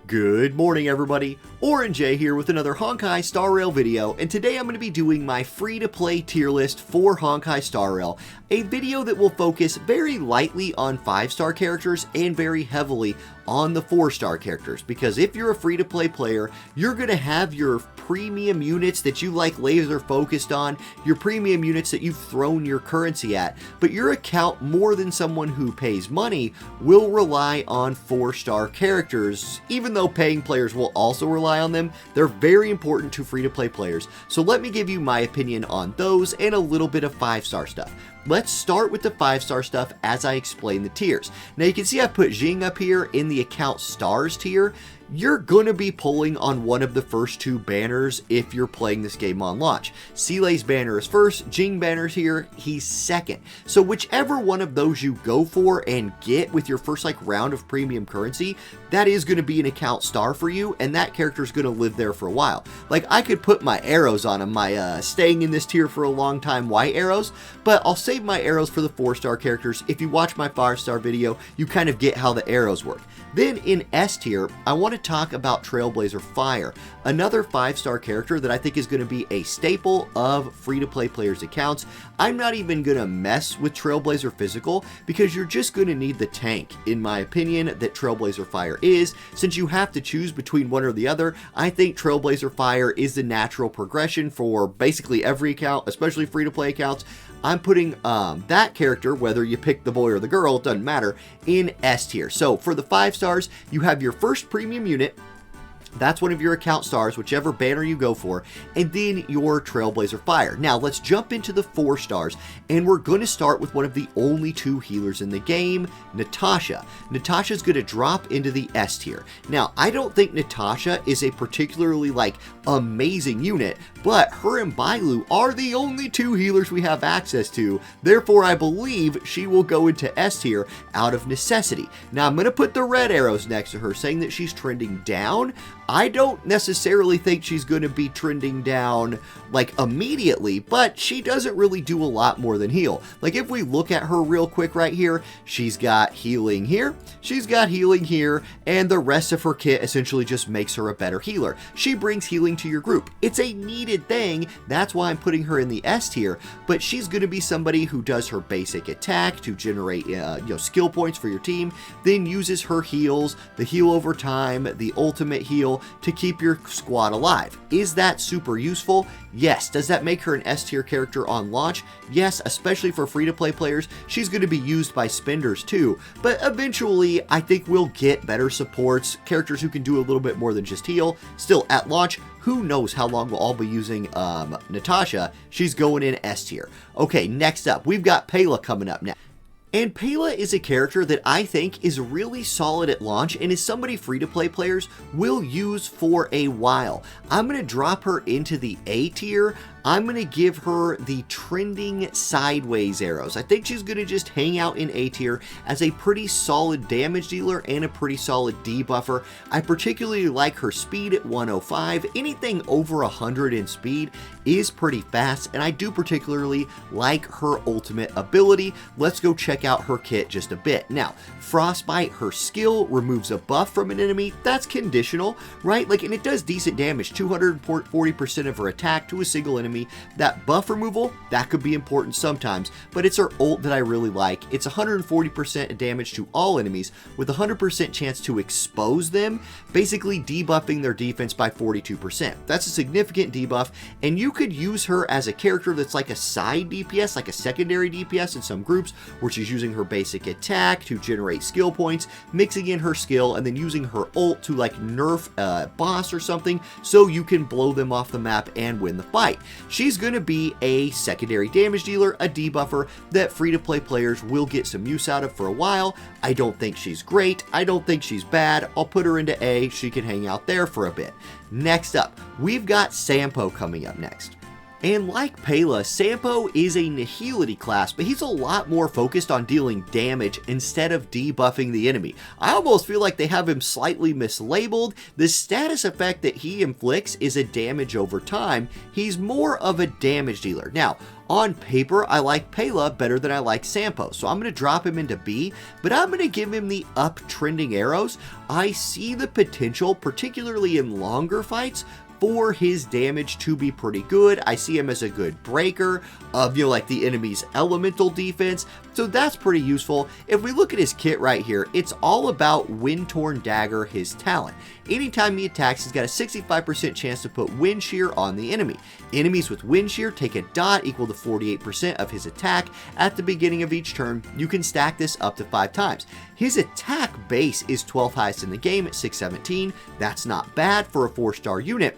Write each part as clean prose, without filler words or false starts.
Good morning everybody, Auronnj here with another honkaistarrail video, and today I'm going to be doing my free-to-play tier list for honkaistarrail, a video that will focus very lightly on 5-star characters and very heavily on the 4-star characters, because if you're a free-to-play player, you're going to have your premium units that you like laser focused on, your premium units that you've thrown your currency at, but your account, more than someone who pays money, will rely on 4-star characters. Even though paying players will also rely on them, they're very important to free-to-play players. So let me give you my opinion on those and a little bit of 5-star stuff. Let's start with the 5-star stuff as I explain the tiers. Now you can see I put Jing up here in the account stars tier. You're going to be pulling on one of the first two banners if you're playing this game on launch. Silei's banner is first, Jing banner's here, he's second. So whichever one of those you go for and get with your first round of premium currency, that is going to be an account star for you, and that character is going to live there for a while. Like, I could put my arrows on him, my staying in this tier for a long time white arrows, but I'll save my arrows for the 4-star characters. If you watch my 5-star video, you kind of get how the arrows work. Then in S tier, I want to talk about Trailblazer Fire, another 5-star character that I think is going to be a staple of free-to-play players' accounts. I'm not even going to mess with Trailblazer Physical because you're just going to need the tank, in my opinion, that Trailblazer Fire is. Since you have to choose between one or the other, I think Trailblazer Fire is the natural progression for basically every account, especially free-to-play accounts. I'm putting that character, whether you pick the boy or the girl, it doesn't matter, in S tier. So for the 5 stars, you have your first premium unit. That's one of your account stars, whichever banner you go for, and then your Trailblazer Fire. Now, let's jump into the 4 stars, and we're going to start with one of the only 2 healers in the game, Natasha. Natasha's going to drop into the S tier. Now, I don't think Natasha is a particularly, amazing unit, but her and Bailu are the only 2 healers we have access to. Therefore, I believe she will go into S tier out of necessity. Now, I'm going to put the red arrows next to her, saying that she's trending down. I don't necessarily think she's going to be trending down immediately, but she doesn't really do a lot more than heal. If we look at her real quick right here, she's got healing here, she's got healing here, and the rest of her kit essentially just makes her a better healer. She brings healing to your group. It's a needed thing. That's why I'm putting her in the S tier, but she's going to be somebody who does her basic attack to generate skill points for your team, then uses her heals, the heal over time, the ultimate heal, to keep your squad alive. Is that super useful? Yes. Does that make her an S tier character on launch? Yes, especially for free-to-play players. She's going to be used by spenders too, but eventually I think we'll get better supports, characters who can do a little bit more than just heal. Still, at launch, who knows how long we'll all be using Natasha. She's going in S tier. Okay, next up, we've got Pela coming up next. And Pela is a character that I think is really solid at launch and is somebody free-to-play players will use for a while. I'm going to drop her into the A tier. I'm going to give her the trending sideways arrows. I think she's going to just hang out in A tier as a pretty solid damage dealer and a pretty solid debuffer. I particularly like her speed at 105. Anything over 100 in speed is pretty fast, and I do particularly like her ultimate ability. Let's go check out her kit just a bit. Now, Frostbite, her skill, removes a buff from an enemy. That's conditional, right? And it does decent damage, 240% of her attack to a single enemy. That buff removal, that could be important sometimes, but it's her ult that I really like. It's 140% damage to all enemies with 100% chance to expose them, basically debuffing their defense by 42%. That's a significant debuff, and you could use her as a character that's like a side DPS, like a secondary DPS in some groups, where she's using her basic attack to generate skill points, mixing in her skill, and then using her ult to nerf a boss or something so you can blow them off the map and win the fight. She's going to be a secondary damage dealer, a debuffer that free-to-play players will get some use out of for a while. I don't think she's great. I don't think she's bad. I'll put her into A. She can hang out there for a bit. Next up, we've got Sampo coming up next. And like Pela, Sampo is a nihility class, but he's a lot more focused on dealing damage instead of debuffing the enemy. I almost feel like they have him slightly mislabeled. The status effect that he inflicts is a damage over time. He's more of a damage dealer. Now, on paper, I like Pela better than I like Sampo, so I'm going to drop him into B, but I'm going to give him the up-trending arrows. I see the potential, particularly in longer fights, for his damage to be pretty good. I see him as a good breaker of, like the enemy's elemental defense, so that's pretty useful. If we look at his kit right here, it's all about Wind-Torn Dagger, his talent. Anytime he attacks, he's got a 65% chance to put Wind Shear on the enemy. Enemies with Wind Shear take a dot equal to 48% of his attack at the beginning of each turn. You can stack this up to 5 times. His attack base is 12th highest in the game at 617. That's not bad for a 4-star unit.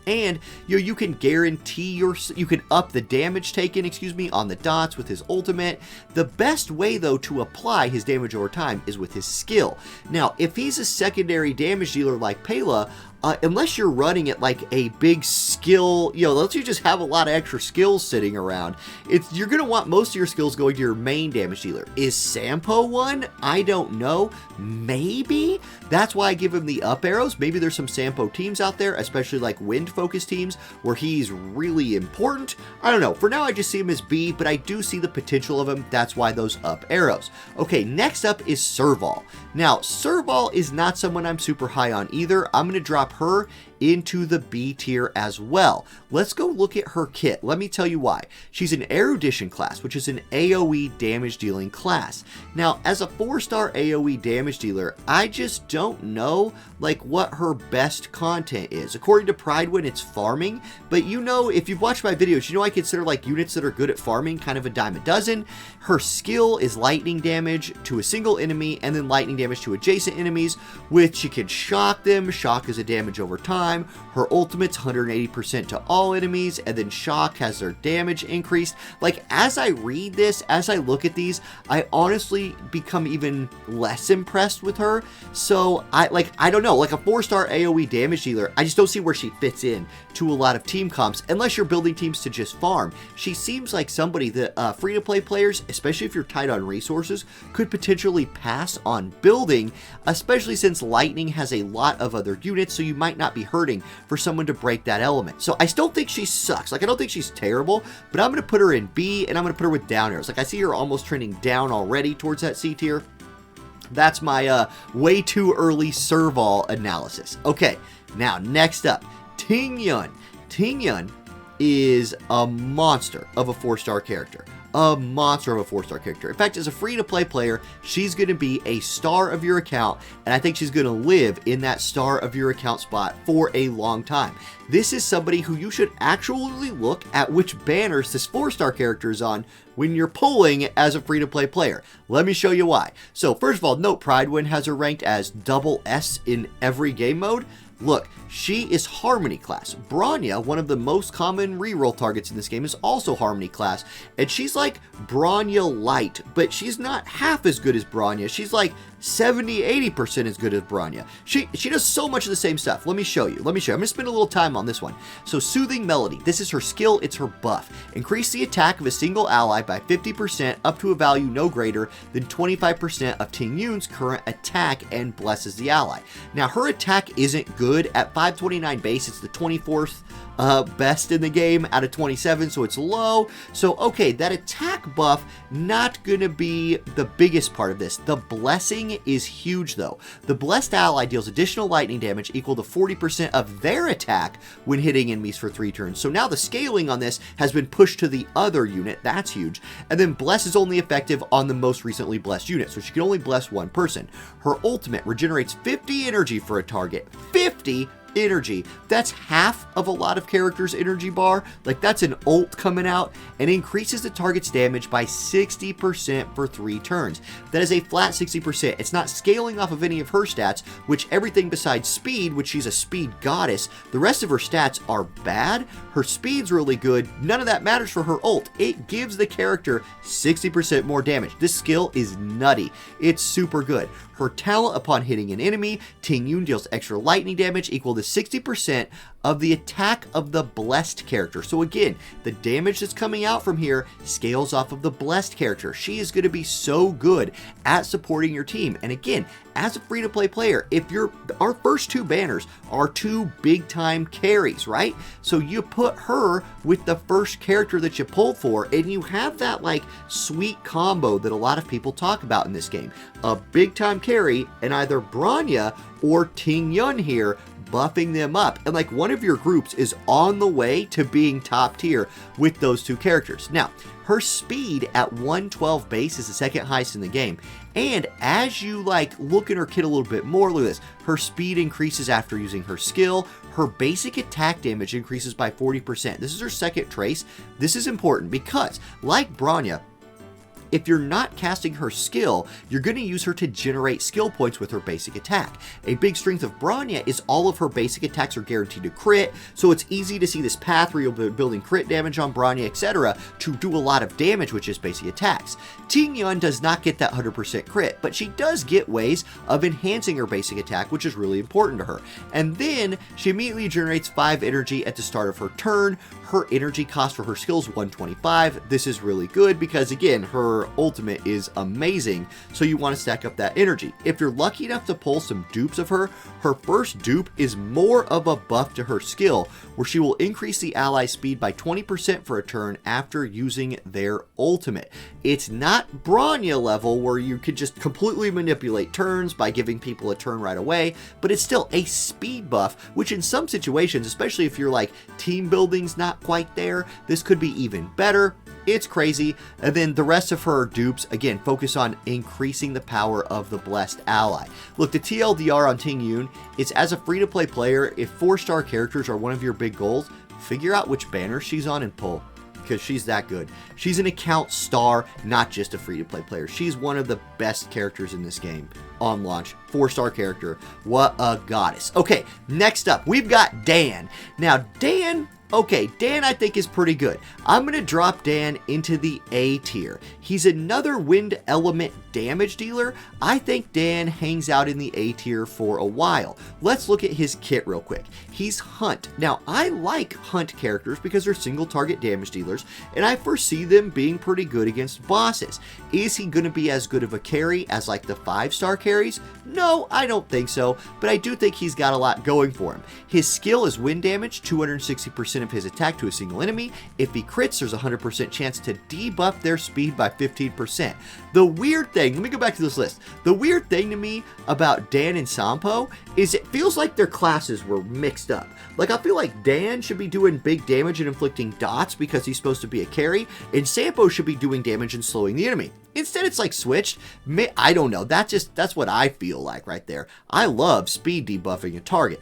And you can guarantee you can up the damage taken, on the dots with his ultimate. The best way though to apply his damage over time is with his skill. Now, if he's a secondary damage dealer like Pela, unless you're running it like a big skill, unless you just have a lot of extra skills sitting around, you're going to want most of your skills going to your main damage dealer. Is Sampo one? I don't know. Maybe. That's why I give him the up arrows. Maybe there's some Sampo teams out there, especially like wind-focused teams, where he's really important. I don't know. For now, I just see him as B, but I do see the potential of him. That's why those up arrows. Okay, next up is Serval. Now, Serval is not someone I'm super high on either. I'm going to drop her into the B tier as well. Let's go look at her kit. Let me tell you why. She's an Erudition class, which is an AoE damage dealing class. Now, as a 4-star AoE damage dealer, I just don't know what her best content is. According to Pridewind, it's farming, but if you've watched my videos, I consider units that are good at farming kind of a dime a dozen. Her skill is lightning damage to a single enemy and then lightning damage to adjacent enemies, which she can shock them. Shock is a damage over time. Her ultimate's 180% to all enemies, and then shock has their damage increased. As I read this, as I look at these, I honestly become even less impressed with her. So I don't know, a 4-star AoE damage dealer, I just don't see where she fits in to a lot of team comps, unless you're building teams to just farm. She seems like somebody that free-to-play players, especially if you're tight on resources, could potentially pass on building, especially since lightning has a lot of other units, so you might not be hurting for someone to break that element. So I still think she sucks. I don't think she's terrible, but I'm going to put her in B, and I'm going to put her with down arrows. I see her almost trending down already towards that C tier. That's my way too early Serval analysis. Okay, now next up, Tinqyun. Tinqyun is a monster of a 4-star character. A monster of a 4-star character. In fact, as a free-to-play player, she's going to be a star of your account, and I think she's going to live in that star of your account spot for a long time. This is somebody who you should actually look at which banners this 4-star character is on when you're pulling as a free-to-play player. Let me show you why. So first of all, note Pridewind has her ranked as SS in every game mode. Look, she is Harmony class. Bronya, one of the most common reroll targets in this game, is also Harmony class, and she's like Bronya light, but she's not half as good as Bronya. She's like 70-80% as good as Bronya. She does so much of the same stuff. Let me show you. I'm going to spend a little time on this one. So Soothing Melody. This is her skill. It's her buff. Increase the attack of a single ally by 50% up to a value no greater than 25% of Tinqyun's current attack and blesses the ally. Now, her attack isn't good. At 529 base, it's the 24th best in the game out of 27, so it's low. So okay, that attack buff not gonna be the biggest part of this. The blessing is huge though. The blessed ally deals additional lightning damage equal to 40% of their attack when hitting enemies for 3 turns. So now the scaling on this has been pushed to the other unit. That's huge. And then bless is only effective on the most recently blessed unit, so she can only bless one person. Her ultimate regenerates 50 energy for a target. 50 energy. That's half of a lot of characters' energy bar. That's an ult coming out, and increases the target's damage by 60% for 3 turns. That is a flat 60%. It's not scaling off of any of her stats, which everything besides speed, which she's a speed goddess, the rest of her stats are bad. Her speed's really good. None of that matters for her ult. It gives the character 60% more damage. This skill is nutty. It's super good. Her talent upon hitting an enemy, Tinqyun deals extra lightning damage equal to 60% of the attack of the blessed character. So again, the damage that's coming out from here scales off of the blessed character. She is going to be so good at supporting your team. And again, as a free-to-play player, if our first two banners are two big-time carries, right? So you put her with the first character that you pulled for, and you have that like sweet combo that a lot of people talk about in this game. A big-time carry and either Bronya or Tinqyun here, buffing them up, and like one of your groups is on the way to being top tier with those two characters. Now, her speed at 112 base is the second highest in the game, and as you like look at her kit a little bit more, look at this, her speed increases after using her skill. Her basic attack damage increases by 40%. This is her second trace. This is important because, like Bronya, if you're not casting her skill, you're going to use her to generate skill points with her basic attack. A big strength of Bronya is all of her basic attacks are guaranteed to crit, so it's easy to see this path where you'll be building crit damage on Bronya, etc. to do a lot of damage with just basic attacks. Tinqyun does not get that 100% crit, but she does get ways of enhancing her basic attack, which is really important to her. And then she immediately generates 5 energy at the start of her turn. Her energy cost for her skill is 125. This is really good because, again, her ultimate is amazing, so you want to stack up that energy. If you're lucky enough to pull some dupes of her, her first dupe is more of a buff to her skill, where she will increase the ally speed by 20% for a turn after using their ultimate. It's not Bronya level where you could just completely manipulate turns by giving people a turn right away, but it's still a speed buff, which in some situations, especially if you're like team building's not quite there, this could be even better. It's crazy. And then the rest of her dupes, again, focus on increasing the power of the blessed ally. Look, the TLDR on Tinqyun is, as a free-to-play player, if 4-star characters are one of your big goals, figure out which banner she's on and pull, because she's that good. She's an account star, not just a free-to-play player. She's one of the best characters in this game on launch. 4-star character. What a goddess. Okay, next up, we've got Dan. Now, Dan... Okay, Dan I think is pretty good. I'm going to drop Dan into the A tier. He's another wind element damage dealer. I think Dan hangs out in the A tier for a while. Let's look at his kit real quick. He's Hunt. Now, I like Hunt characters because they're single target damage dealers, and I foresee them being pretty good against bosses. Is he going to be as good of a carry as like the 5-star carries? No, I don't think so, but I do think he's got a lot going for him. His skill is wind damage, 260% of his attack to a single enemy. If he crits, there's a 100% chance to debuff their speed by 15%. The weird thing, let me go back to this list. The weird thing to me about Dan and Sampo is it feels like their classes were mixed up. Like, I feel like Dan should be doing big damage and inflicting dots because he's supposed to be a carry, and Sampo should be doing damage and slowing the enemy. Instead, it's like switched. I don't know. That's what I feel like right there. I love speed debuffing a target.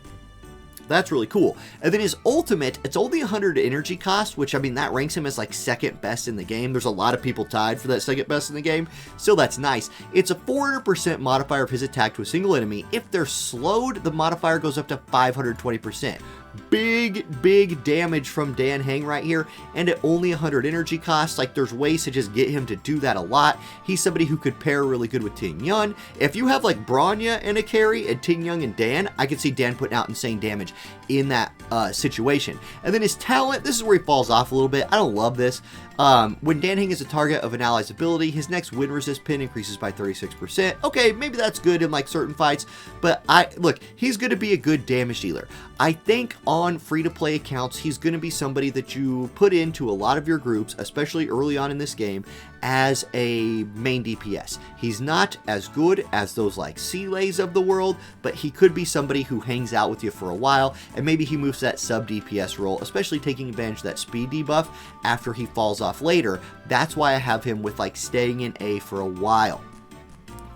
That's really cool. And then his ultimate, it's only 100 energy cost, which, I mean, that ranks him as like second best in the game. There's a lot of people tied for that second best in the game. Still, that's nice. It's a 400% modifier of his attack to a single enemy. If they're slowed, the modifier goes up to 520%. Big damage from Dan Heng right here, and at only 100 energy costs. Like, there's ways to just get him to do that a lot. He's somebody who could pair really good with Tinqyun. If you have like Bronya and a carry and Tinqyun and Dan, I could see Dan putting out insane damage in that situation. And then his talent, this is where he falls off a little bit. I don't love this. When Dan Heng is a target of an ally's ability, his next wind resist pin increases by 36%. Okay, maybe that's good in like certain fights, but look, he's going to be a good damage dealer. I think on free-to-play accounts, he's going to be somebody that you put into a lot of your groups, especially early on in this game, as a main DPS. He's not as good as those like Sealays of the world, but he could be somebody who hangs out with you for a while, and maybe he moves to that sub DPS role, especially taking advantage of that speed debuff after he falls off later. That's why I have him with like staying in A for a while.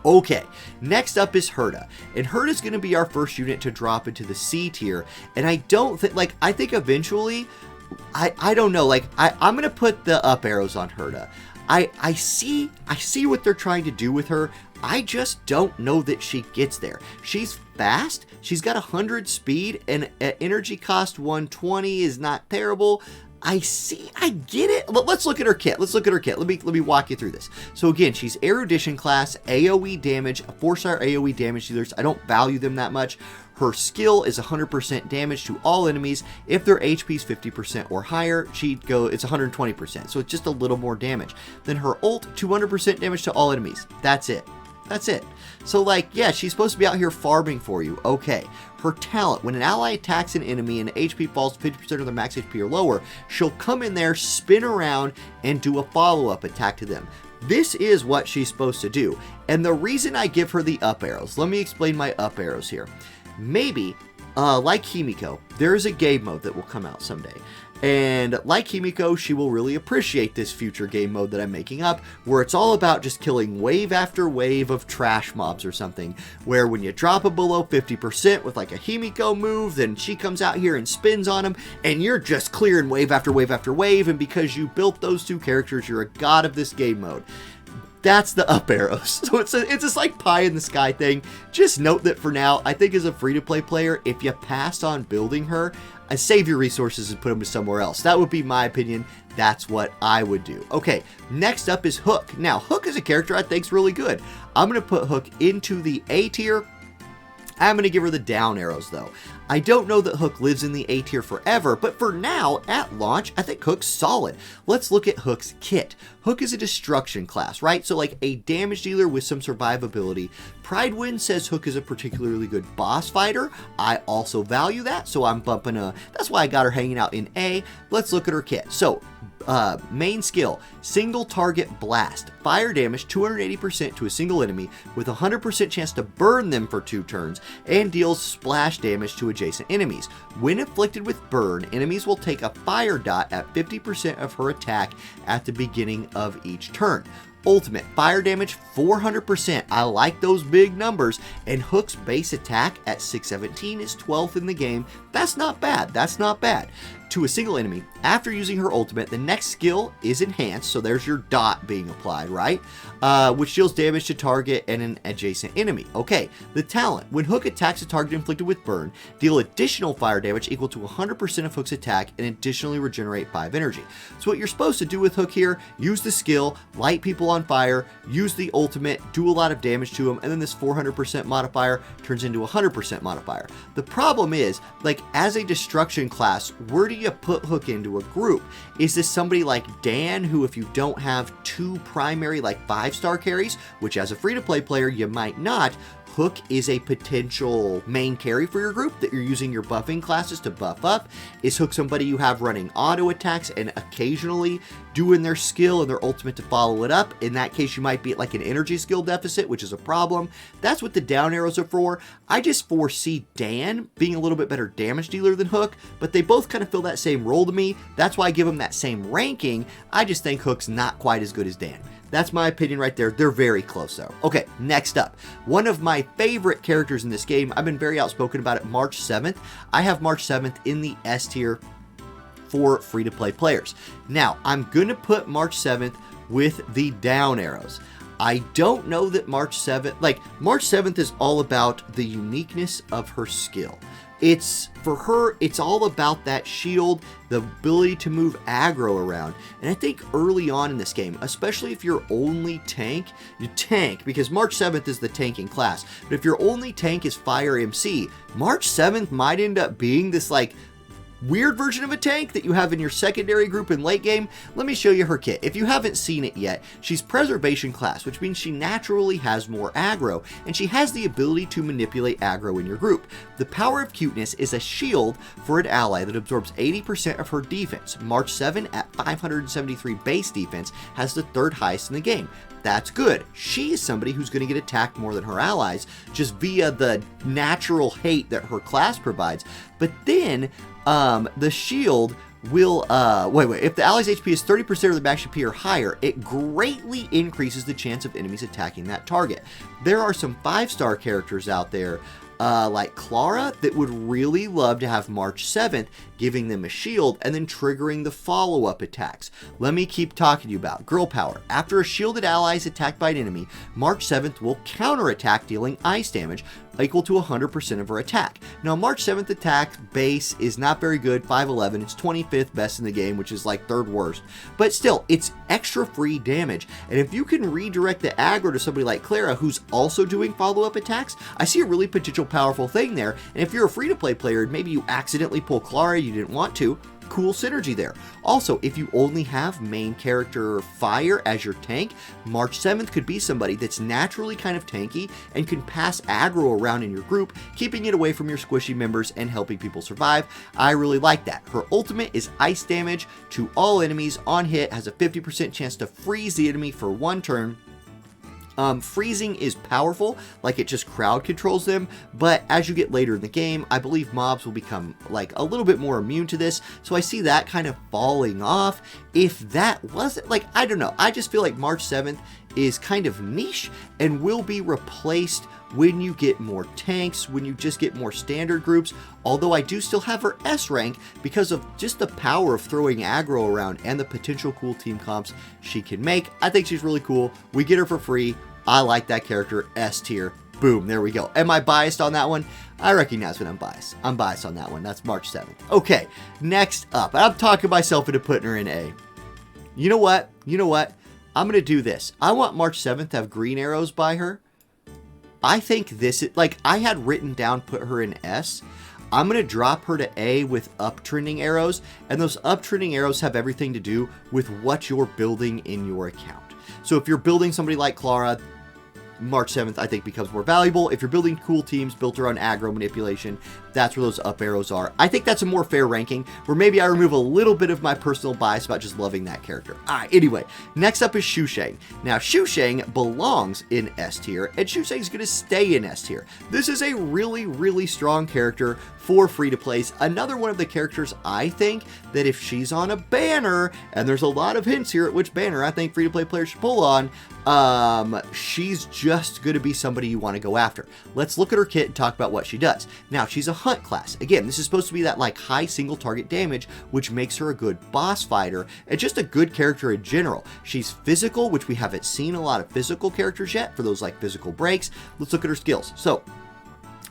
Okay, next up is Herta, and Herta's going to be our first unit to drop into the C tier, and I don't think, like, I think eventually, I don't know, like, I'm going to put the up arrows on Herta. I see what they're trying to do with her. I just don't know that she gets there. She's fast, she's got 100 speed, and at energy cost 120 is not terrible. I see, I get it. Let's look at her kit. Let's look at her kit. Let me walk you through this. So again, she's erudition class, AoE damage, 4-star AoE damage dealers. I don't value them that much. Her skill is 100% damage to all enemies. If their HP is 50% or higher, it's 120%. So it's just a little more damage. Then her ult, 200% damage to all enemies. That's it. That's it. So like, yeah, she's supposed to be out here farming for you. Okay. Her talent, when an ally attacks an enemy and HP falls 50% of their max HP or lower, she'll come in there, spin around, and do a follow-up attack to them. This is what she's supposed to do. And the reason I give her the up arrows, let me explain my up arrows here. Maybe, like Himiko, there is a game mode that will come out someday. And like Himiko, she will really appreciate this future game mode that I'm making up, where it's all about just killing wave after wave of trash mobs or something, where when you drop them below 50% with like a Himiko move, then she comes out here and spins on them, and you're just clearing wave after wave after wave, and because you built those two characters, you're a god of this game mode. That's the up arrows. So it's this like pie in the sky thing. Just note that for now, I think as a free-to-play player, if you passed on building her, save your resources and put them to somewhere else. That would be my opinion. That's what I would do. Okay, next up is Hook. Now, Hook is a character I think is really good. I'm going to put Hook into the A tier. I'm going to give her the down arrows though. I don't know that Hook lives in the A tier forever, but for now, at launch, I think Hook's solid. Let's look at Hook's kit. Hook is a destruction class, right? So like a damage dealer with some survivability. Pridewind says Hook is a particularly good boss fighter. I also value that, so I'm bumping that's why I got her hanging out in A. Let's look at her kit. So, main skill, single target blast. Fire damage 280% to a single enemy with 100% chance to burn them for 2 turns and deals splash damage to adjacent enemies. When afflicted with burn, enemies will take a fire dot at 50% of her attack at the beginning of each turn. Ultimate, fire damage 400%. I like those big numbers. And Hook's base attack at 617 is 12th in the game. That's not bad. That's not bad. To a single enemy, after using her ultimate, the next skill is enhanced, so there's your dot being applied, right? Which deals damage to target and an adjacent enemy. Okay, the talent. When Hook attacks a target inflicted with burn, deal additional fire damage equal to 100% of Hook's attack and additionally regenerate 5 energy. So what you're supposed to do with Hook here, use the skill, light people on fire, use the ultimate, do a lot of damage to them, and then this 400% modifier turns into a 100% modifier. The problem is, like, as a destruction class, where do you put Hook into a group? Is this somebody like Dan, who if you don't have 2 primary like 5-star carries, which as a free-to-play player you might not, Hook is a potential main carry for your group that you're using your buffing classes to buff up? Is Hook somebody you have running auto attacks and occasionally doing their skill and their ultimate to follow it up? In that case, you might be at like an energy skill deficit, which is a problem. That's what the down arrows are for. I just foresee Dan being a little bit better damage dealer than Hook, but they both kind of fill that same role to me. That's why I give them that same ranking. I just think Hook's not quite as good as Dan. That's my opinion right there. They're very close though. Okay, next up. One of my favorite characters in this game. I've been very outspoken about it. March 7th. I have March 7th in the S tier for free-to-play players. Now, I'm going to put March 7th with the down arrows. I don't know that March 7th, like March 7th is all about the uniqueness of her skill. It's, for her, it's all about that shield, the ability to move aggro around. And I think early on in this game, especially if you're only tank, you tank, because March 7th is the tanking class. But if your only tank is Fire MC, March 7th might end up being this like weird version of a tank that you have in your secondary group in late game. Let me show you her kit. If you haven't seen it yet, she's preservation class, which means she naturally has more aggro, and she has the ability to manipulate aggro in your group. The power of cuteness is a shield for an ally that absorbs 80% of her defense. March 7 at 573 base defense has the 3rd highest in the game. That's good. She is somebody who's going to get attacked more than her allies just via the natural hate that her class provides. But then the shield will, if the ally's HP is 30% of the max HP or higher, it greatly increases the chance of enemies attacking that target. There are some 5-star characters out there like Clara that would really love to have March 7th, giving them a shield and then triggering the follow-up attacks. Let me keep talking to you about Girl Power. After a shielded ally is attacked by an enemy, March 7th will counterattack, dealing ice damage, equal to 100% of her attack. Now, March 7th attack base is not very good, 511. It's 25th best in the game, which is like 3rd worst. But still, it's extra free damage. And if you can redirect the aggro to somebody like Clara, who's also doing follow-up attacks, I see a really potential powerful thing there. And if you're a free-to-play player and maybe you accidentally pull Clara, you didn't want to, cool synergy there. Also, if you only have main character Fire as your tank, March 7th could be somebody that's naturally kind of tanky and can pass aggro around in your group, keeping it away from your squishy members and helping people survive. I really like that. Her ultimate is ice damage to all enemies on hit, has a 50% chance to freeze the enemy for 1 turn. Freezing is powerful, like it just crowd controls them, but as you get later in the game, I believe mobs will become like a little bit more immune to this, so I see that kind of falling off. If that wasn't, like, I don't know, I just feel like March 7th is kind of niche and will be replaced when you get more tanks, when you just get more standard groups, although I do still have her S rank because of just the power of throwing aggro around and the potential cool team comps she can make. I think she's really cool. We get her for free. I like that character, S tier. Boom, there we go. Am I biased on that one? I recognize when I'm biased. I'm biased on that one. That's March 7th. Okay, next up. I'm talking myself into putting her in A. You know what? I'm going to do this. I want March 7th to have green arrows by her. I think this is, like, I had written down put her in S. I'm going to drop her to A with uptrending arrows, and those uptrending arrows have everything to do with what you're building in your account. So if you're building somebody like Clara, March 7th, I think, becomes more valuable. If you're building cool teams built around aggro manipulation, that's where those up arrows are. I think that's a more fair ranking, where maybe I remove a little bit of my personal bias about just loving that character. Alright, anyway, next up is Sushang. Now, Sushang belongs in S tier, and Sushang's going to stay in S tier. This is a really, really strong character for free-to-plays. Another one of the characters, I think, that if she's on a banner, and there's a lot of hints here at which banner I think free-to-play players should pull on, she's just going to be somebody you want to go after. Let's look at her kit and talk about what she does. Now, she's a hunt class. Again, this is supposed to be that like high single target damage, which makes her a good boss fighter and just a good character in general. She's physical, which we haven't seen a lot of physical characters yet for those like physical breaks. Let's look at her skills. So,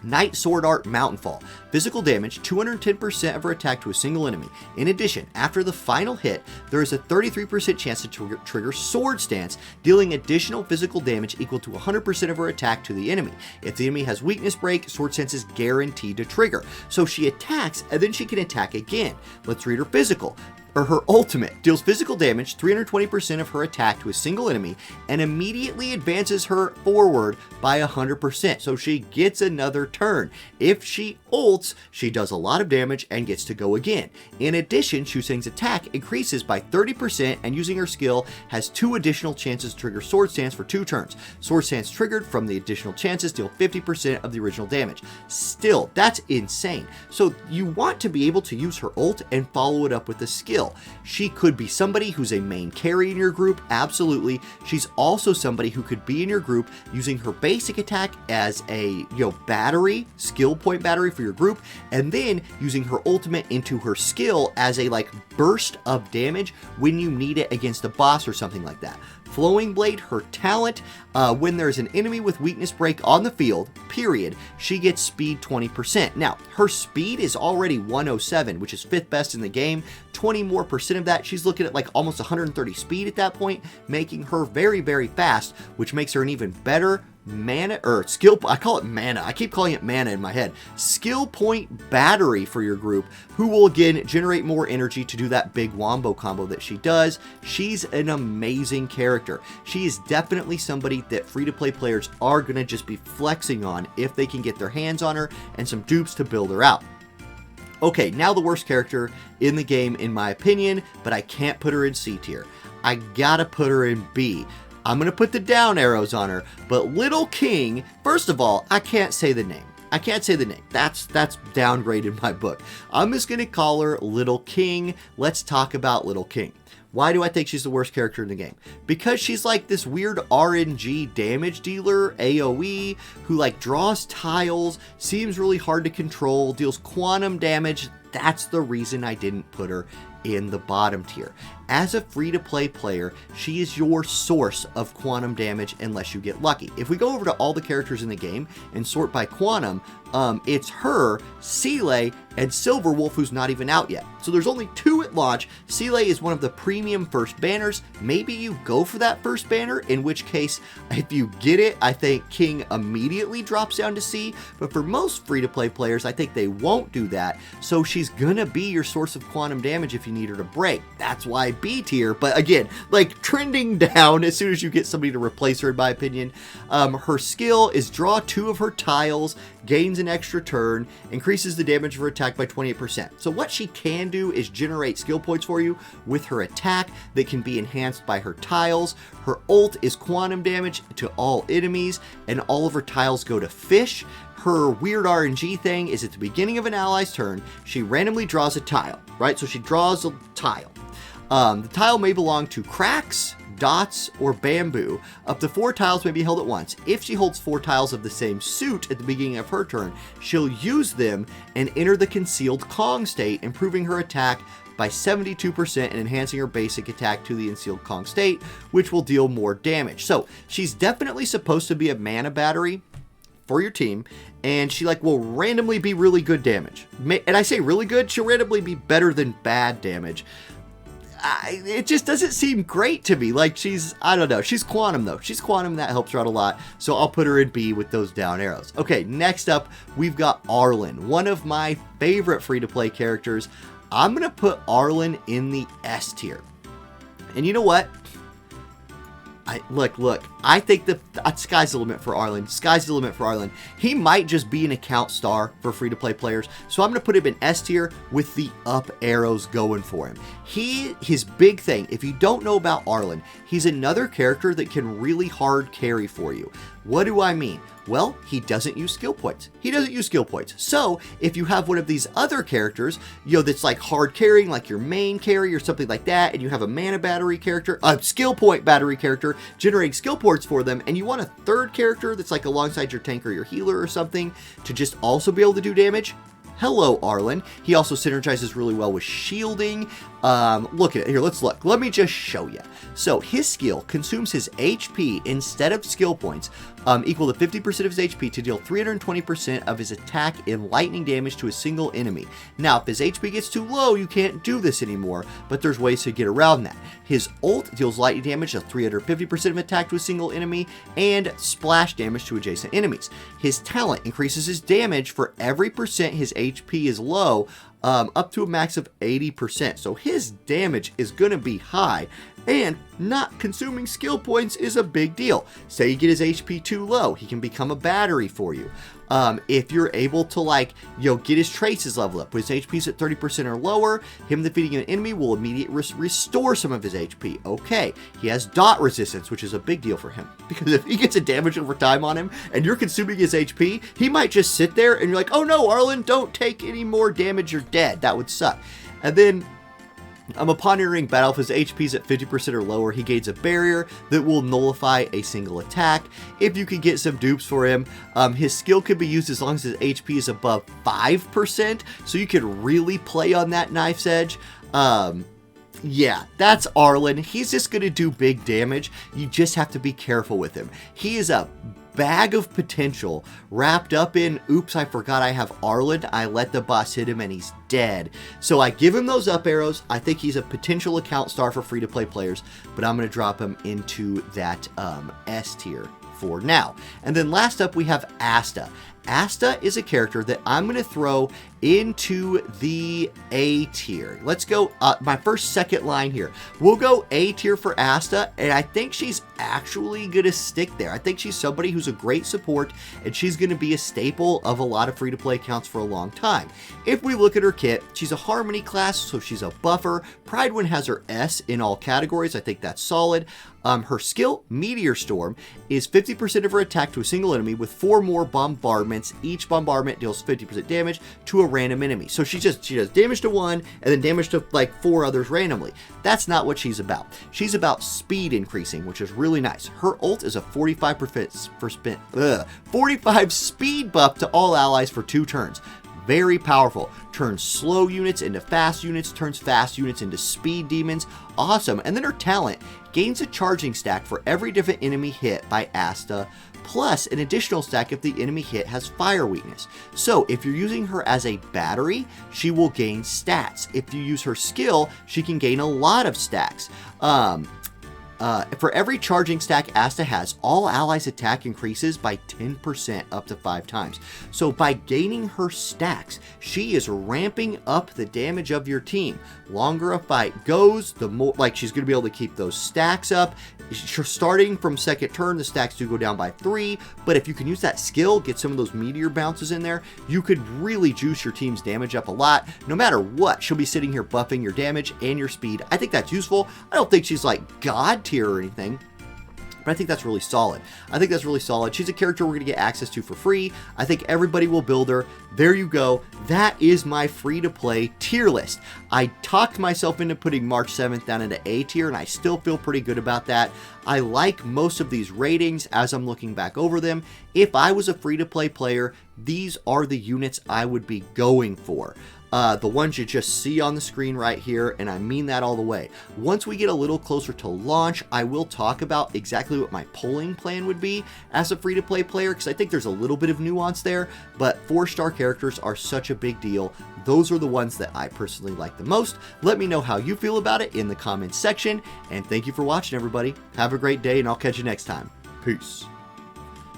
Knight Sword Art Mountainfall. Physical damage, 210% of her attack to a single enemy. In addition, after the final hit, there is a 33% chance to trigger Sword Stance, dealing additional physical damage equal to 100% of her attack to the enemy. If the enemy has Weakness Break, Sword Stance is guaranteed to trigger. So she attacks, and then she can attack again. Let's read her physical. Her ultimate deals physical damage, 320% of her attack to a single enemy, and immediately advances her forward by 100%, so she gets another turn. If she ults, she does a lot of damage and gets to go again. In addition, Sushang's attack increases by 30%, and using her skill has 2 additional chances to trigger Sword Stance for 2 turns. Sword Stance triggered from the additional chances deal 50% of the original damage. Still, that's insane. So you want to be able to use her ult and follow it up with a skill. She could be somebody who's a main carry in your group, absolutely. She's also somebody who could be in your group using her basic attack as a, battery, skill point battery for your group, and then using her ultimate into her skill as a like burst of damage when you need it against a boss or something like that. Flowing Blade, her talent, when there's an enemy with Weakness Break on the field, period, she gets speed 20%. Now, her speed is already 107, which is 5th best in the game. 20 more percent of that, she's looking at like almost 130 speed at that point, making her very, very fast, which makes her an even better mana, or skill, I call it mana, I keep calling it mana in my head, skill point battery for your group, who will again generate more energy to do that big wombo combo that she does. She's an amazing character. She is definitely somebody that free-to-play players are going to just be flexing on if they can get their hands on her and some dupes to build her out. Okay, now the worst character in the game in my opinion, but I can't put her in C tier. I gotta put her in B. I'm going to put the down arrows on her, but Little King, first of all, I can't say the name. I can't say the name. That's downgrade in my book. I'm just going to call her Little King. Let's talk about Little King. Why do I think she's the worst character in the game? Because she's like this weird RNG damage dealer, AoE, who like draws tiles, seems really hard to control, deals quantum damage. That's the reason I didn't put her in the bottom tier. As a free-to-play player, she is your source of quantum damage unless you get lucky. If we go over to all the characters in the game and sort by quantum, it's her, Seele, and Silverwolf, who's not even out yet. So there's only 2 at launch. Seele is one of the premium first banners. Maybe you go for that first banner, in which case, if you get it, I think King immediately drops down to C. But for most free-to-play players, I think they won't do that. So she's gonna be your source of quantum damage if you need her to break. That's why B tier, but again, like trending down as soon as you get somebody to replace her, in my opinion. Her skill is draw 2 of her tiles, gains an extra turn, increases the damage of her attack by 28%. So what she can do is generate skill points for you with her attack that can be enhanced by her tiles. Her ult is quantum damage to all enemies, and all of her tiles go to fish. Her weird RNG thing is at the beginning of an ally's turn, she randomly draws a tile, right? So she draws a tile. The tile may belong to cracks, dots, or bamboo. Up to 4 tiles may be held at once. If she holds 4 tiles of the same suit at the beginning of her turn, she'll use them and enter the concealed Kong state, improving her attack by 72% and enhancing her basic attack to the concealed Kong state, which will deal more damage. So she's definitely supposed to be a mana battery for your team, and she like will randomly be really good damage. And I say really good, she'll randomly be better than bad damage. It just doesn't seem great to me. Like she's, I don't know, she's quantum though. She's quantum, that helps her out a lot. So I'll put her in B with those down arrows. Okay, next up, we've got Arlan, one of my favorite free-to-play characters. I'm going to put Arlan in the S tier. And you know what? Look, I think the sky's the limit for Arlan. Sky's the limit for Arlan. He might just be an account star for free-to-play players, so I'm going to put him in S tier with the up arrows going for him. His big thing, if you don't know about Arlan, he's another character that can really hard carry for you. What do I mean? Well, he doesn't use skill points. He doesn't use skill points. So if you have one of these other characters, you know, that's like hard carrying, like your main carry or something like that, and you have a mana battery character, a skill point battery character generating skill points for them, and you want a third character that's like alongside your tank or your healer or something to just also be able to do damage, hello, Arlan. He also synergizes really well with shielding. Look at it. Here, let's look. Let me just show you. So his skill consumes his HP instead of skill points, equal to 50% of his HP to deal 320% of his attack in lightning damage to a single enemy. Now, if his HP gets too low, you can't do this anymore, but there's ways to get around that. His ult deals lightning damage of 350% of attack to a single enemy and splash damage to adjacent enemies. His talent increases his damage for every percent his HP is low, up to a max of 80%. So his damage is going to be high, and not consuming skill points is a big deal. Say you get his HP too low, he can become a battery for you. If you're able to, like, you know, get his traces leveled up, when his HP's at 30% or lower, him defeating an enemy will immediately restore some of his HP. Okay, he has dot resistance, which is a big deal for him, because if he gets a damage over time on him and you're consuming his HP, he might just sit there and you're like, oh no, Arlan, don't take any more damage, you're dead. That would suck. And then upon entering battle, if his HP is at 50% or lower, he gains a barrier that will nullify a single attack. If you can get some dupes for him, his skill can be used as long as his HP is above 5%, so you can really play on that knife's edge. Yeah, that's Arlan. He's just going to do big damage. You just have to be careful with him. He is a bag of potential wrapped up in, oops, I forgot I have Arlan. I let the boss hit him and he's dead. So I give him those up arrows. I think he's a potential account star for free-to-play players, but I'm going to drop him into that S tier for now. And then last up, we have Asta. Asta is a character that I'm going to throw into the A tier. Let's go, my second line here. We'll go A tier for Asta, and I think she's actually going to stick there. I think she's somebody who's a great support, and she's going to be a staple of a lot of free-to-play accounts for a long time. If we look at her kit, she's a Harmony class, so she's a buffer. Pridewind has her S in all categories. I think that's solid. Her skill, Meteor Storm, is 50% of her attack to a single enemy with 4 more bombardment bombardments. Each bombardment deals 50% damage to a random enemy. So she does damage to one and then damage to like 4 others randomly. That's not what she's about. She's about speed increasing, which is really nice. Her ult is a 45 speed buff to all allies for 2 turns. Very powerful. Turns slow units into fast units, turns fast units into speed demons. Awesome. And then her talent gains a charging stack for every different enemy hit by Asta, plus an additional stack if the enemy hit has fire weakness. So if you're using her as a battery, she will gain stats. If you use her skill, she can gain a lot of stacks. For every charging stack Asta has, all allies' attack increases by 10% up to 5 times. So by gaining her stacks, she is ramping up the damage of your team. Longer a fight goes, the more, like, she's going to be able to keep those stacks up. Starting from second turn, the stacks do go down by 3, but if you can use that skill, get some of those meteor bounces in there, you could really juice your team's damage up a lot. No matter what, she'll be sitting here buffing your damage and your speed. I think that's useful. I don't think she's like God tier or anything, but I think that's really solid. She's a character we're going to get access to for free. I think everybody will build her. There you go. That is my free-to-play tier list. I talked myself into putting March 7th down into A tier, and I still feel pretty good about that. I like most of these ratings as I'm looking back over them. If I was a free-to-play player, these are the units I would be going for. The ones you just see on the screen right here, and I mean that all the way. Once we get a little closer to launch, I will talk about exactly what my polling plan would be as a free-to-play player, because I think there's a little bit of nuance there, but 4-star characters are such a big deal. Those are the ones that I personally like the most. Let me know how you feel about it in the comments section, and thank you for watching, everybody. Have a great day, and I'll catch you next time. Peace.